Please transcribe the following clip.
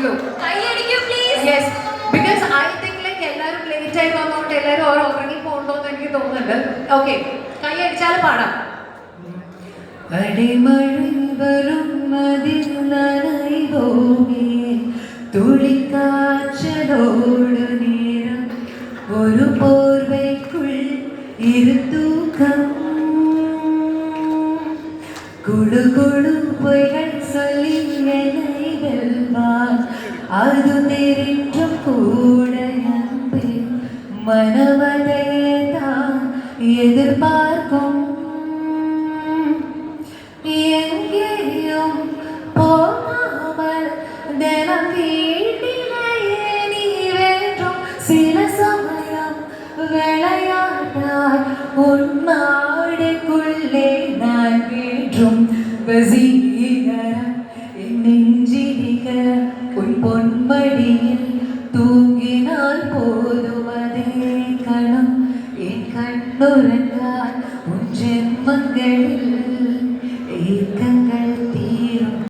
you. Yes, because I think like എല്ലാവരും late ആയി വന്നോണ്ട് എല്ലാവരും ഓരോ ഉറങ്ങി പോകണ്ടോന്ന് എനിക്ക് തോന്നുന്നുണ്ട്. Okay, കൈ അടിച്ചാൽ പാടാം. അടിമഴ വരും അതിൽ നനയുമേ തുളിക്കാച്ചലോട് നേരം ഒരു പോർവയ്ക്കുൾ ഇരുത്തൂക്കം കുടുകുടു പൊയ്കൾ சொல்லி என்னை வெல்வார் அது தெரிந்தும் கூட அன்பே மனவதையே தான் எதிர்பார்க்கும் எங்கேயும் போகாமல் தினம் வீட்டிலேயே நீ வேண்டும் சில சமயம் விளையாட்டாய் உன் நாடுக்குள்ளே நான் வேண்டும் வசீகரம் என் நெஞ்சினிக உன் பொன்மடியில் தூங்கினால் போதும் அதே கணம் என் கண்ணுறங்கால் உன் ஜென்மங்களில்